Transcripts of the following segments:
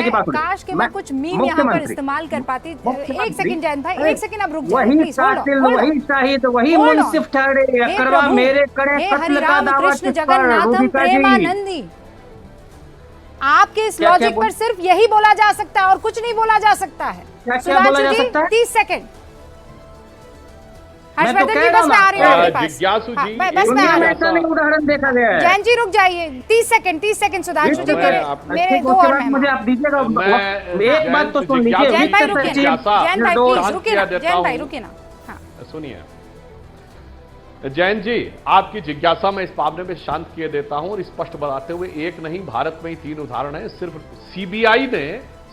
कहने की बात सुनिए। काश के मैं कुछ मीम यहाँ पर इस्तेमाल कर पाती। एक सेकंड जयंत भाई, एक सेकंड आप रुक जाइए। वही कातिल, वही शाहिद, वही मुंसिफ ठहरे, करवा मेरे करे कत्ल का दावा कृष्ण जगन्नाथम प्रेमानंदी। आपके इस लॉजिक पर सिर्फ यही बोला जा सकता है और कुछ नहीं बोला जा सकता है। सुधांशु जी 30 सेकंड। हर्षवर्धन जी बस मैं आ रही हूँ आपके पास। जिज्ञासु जी बस मैं आ रही हूँ। उदाहरण देखा गया है। जैन जी रुक जाइए, 30 सेकंड सुधांशु जी, मेरे 2 और मुझे आप दीजिएगा एक बात तो सुन लीजिए। जैन भाई रुकिए ना, जैन भाई प्लीज रुकिए ना, जैन भाई रुकिए ना। सुनिए जैन जी, आपकी जिज्ञासा मैं इस मामले में शांत किए देता हूं और स्पष्ट बताते हुए, एक नहीं भारत में ही 3 उदाहरण है। सिर्फ सीबीआई ने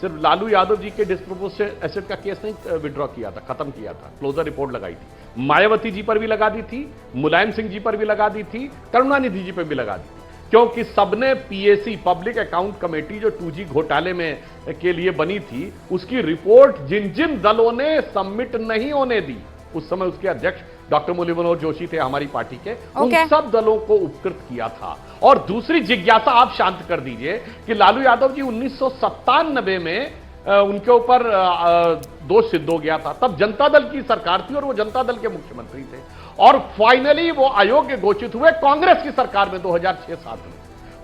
सिर्फ लालू यादव जी के डिस्प्रोपोर्शनेट एसेट का केस नहीं विड्रॉ किया था, खत्म किया था, क्लोजर रिपोर्ट लगाई थी। मायावती जी पर भी लगा दी थी, मुलायम सिंह जी पर भी लगा दी थी, करुणानिधि जी पर भी लगा दी थी, क्योंकि सबने पीएसी पब्लिक अकाउंट कमेटी जो 2G घोटाले में के लिए बनी थी, उसकी रिपोर्ट जिन जिन दलों ने सबमिट नहीं होने दी, उस समय उसके अध्यक्ष डॉक्टर मुरली मनोहर जोशी थे हमारी पार्टी के, उन सब दलों को उपकृत किया था। और दूसरी जिज्ञासा आप शांत कर दीजिए कि लालू यादव जी 1997 में उनके ऊपर दोष सिद्ध हो गया था, तब जनता दल की सरकार थी और वो जनता दल के मुख्यमंत्री थे, और फाइनली वो अयोग्य घोषित हुए कांग्रेस की सरकार में 2006-07 में।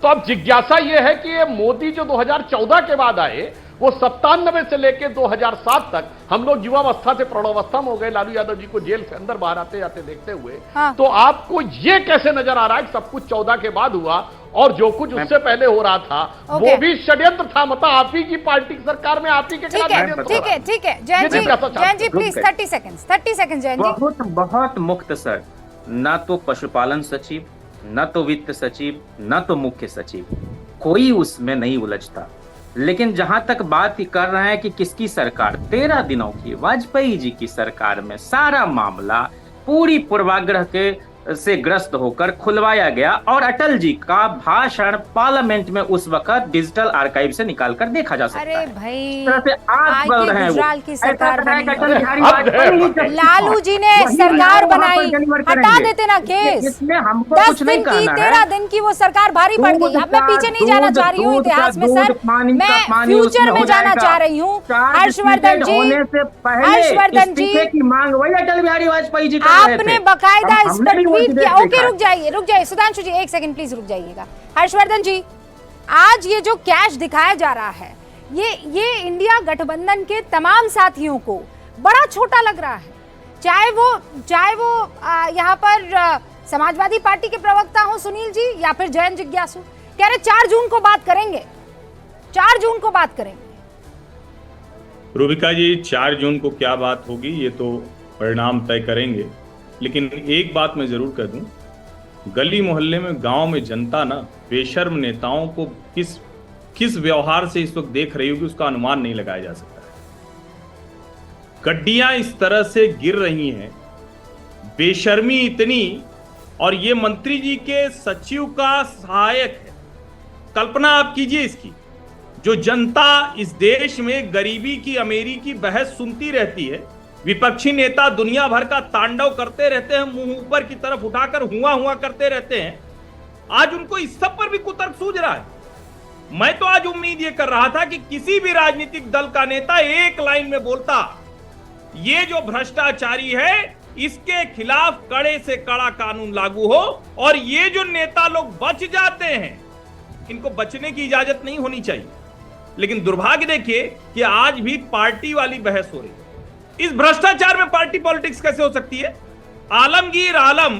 तो अब जिज्ञासा यह है कि ये मोदी जो 2014 के बाद आए, वो 97 से लेकर 2007 तक हम लोग युवावस्था से प्रौढ़ावस्था में हो गए, लालू यादव जी को जेल से अंदर बाहर आते जाते देखते हुए। तो आपको ये कैसे नजर आ रहा है कि सब कुछ 14 के बाद हुआ और जो कुछ उससे पहले हो रहा था वो भी षड्यंत्र था? मतलब आप ही की पार्टी की सरकार में आप ही के खिलाफ षड्यंत्र। ठीक है जैन जी प्लीज 30 सेकंड जैन जी। बहुत मुख्तसर, ना तो पशुपालन सचिव, न तो वित्त सचिव, न तो मुख्य सचिव, कोई उसमें नहीं उलझता। लेकिन जहां तक बात कर रहे हैं कि किसकी सरकार, 13 दिनों की वाजपेयी जी की सरकार में सारा मामला पूरी पूर्वाग्रह के से ग्रस्त होकर खुलवाया गया और अटल जी का भाषण पार्लियामेंट में उस वक्त डिजिटल आर्काइव से निकालकर देखा जा सकता है। अरे भाई, आज गुजराल की सरकार बनी, लालू जी ने सरकार बनाई, हटा देते ना केस। 10 दिन की 13 दिन की वो सरकार भारी पड़ गई। अब मैं पीछे नहीं जाना चाह रही हूँ इतिहास में सर, मैं फ्यूचर में जाना चाह रही हूँ। हर्षवर्धन जी की मांग वही अटल बिहारी वाजपेयी जी आपने बकायदा इस पर ट्वीट किया। ओके रुक जाइए सुधांशु जी, एक सेकंड प्लीज रुक जाइएगा। हर्षवर्धन जी, आज ये जो कैश दिखाया जा रहा है, ये इंडिया गठबंधन के तमाम साथियों को बड़ा छोटा लग रहा है। चाहे वो यहाँ पर समाजवादी पार्टी के प्रवक्ता हो सुनील जी या फिर जयंत जिज्ञासु, कह रहे 4 जून को बात करेंगे, 4 जून को बात करेंगे। रूबिका जी, 4 जून को क्या बात होगी ये तो परिणाम तय करेंगे, लेकिन एक बात मैं जरूर कह दूं, गली मोहल्ले में, गांव में जनता ना बेशर्म नेताओं को किस व्यवहार से इस वक्त देख रही होगी उसका अनुमान नहीं लगाया जा सकता है। गड्डियां इस तरह से गिर रही हैं, बेशर्मी इतनी, और ये मंत्री जी के सचिव का सहायक है। कल्पना आप कीजिए इसकी, जो जनता इस देश में गरीबी की अमीरी की बहस सुनती रहती है, विपक्षी नेता दुनिया भर का तांडव करते रहते हैं, मुंह ऊपर की तरफ उठाकर हुआ करते रहते हैं, आज उनको इस सब पर भी कुतर्क सूझ रहा है। मैं तो आज उम्मीद ये कर रहा था कि किसी भी राजनीतिक दल का नेता एक लाइन में बोलता, ये जो भ्रष्टाचारी है इसके खिलाफ कड़े से कड़ा कानून लागू हो, और ये जो नेता लोग बच जाते हैं इनको बचने की इजाजत नहीं होनी चाहिए। लेकिन दुर्भाग्य देखिए कि आज भी पार्टी वाली बहस हो रही है। इस भ्रष्टाचार में पार्टी पॉलिटिक्स कैसे हो सकती है? आलमगीर आलम,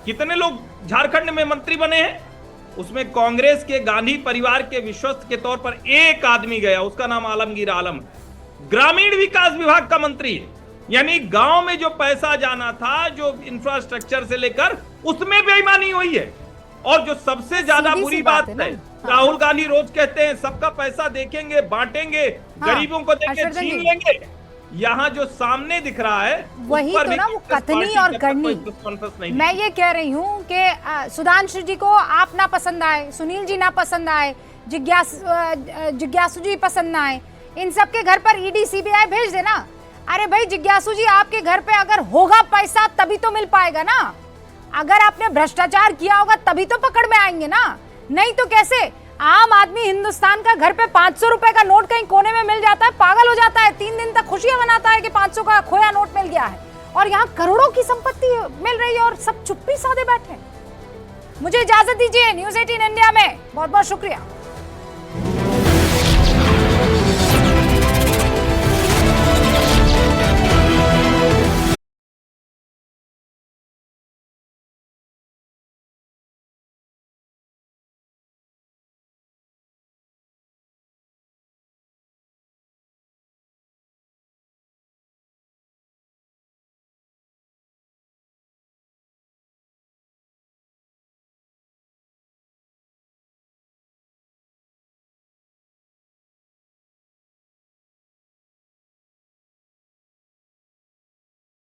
कितने लोग झारखंड में मंत्री बने हैं, उसमें कांग्रेस के गांधी परिवार के विश्वस्त के तौर पर एक आदमी गया, उसका नाम आलमगीर आलम। ग्रामीण विकास विभाग का मंत्री है, यानी गांव में जो पैसा जाना था, जो इंफ्रास्ट्रक्चर से लेकर, उसमें बेईमानी हुई है। और जो सबसे ज्यादा बुरी बात है, राहुल गांधी रोज कहते हैं सबका पैसा देखेंगे, बांटेंगे, गरीबों को देंगे, छीन लेंगे। यहाँ जो सामने दिख रहा है वही तो ना, वो कथनी और करनी। मैं ये कह रही हूँ कि सुधांशु जी को आप ना पसंद आए, सुनील जी ना पसंद आए, जिज्ञासु जी पसंद ना आए, इन सब के घर पर ईडी सीबीआई भेज देना। अरे भाई जिज्ञासु जी, आपके घर पे अगर होगा पैसा तभी तो मिल पाएगा ना, अगर आपने भ्रष्टाचार किया होगा तभी तो पकड़ में आएंगे ना, नहीं तो कैसे? आम आदमी हिंदुस्तान का घर पे 500 रुपए का नोट कहीं कोने में मिल जाता है, पागल हो जाता है, 3 दिन तक खुशियां मनाता है कि 500 का खोया नोट मिल गया है, और यहाँ करोड़ों की संपत्ति मिल रही है और सब चुप्पी साधे बैठे। मुझे इजाजत दीजिए न्यूज़ 18 इंडिया में, बहुत बहुत शुक्रिया।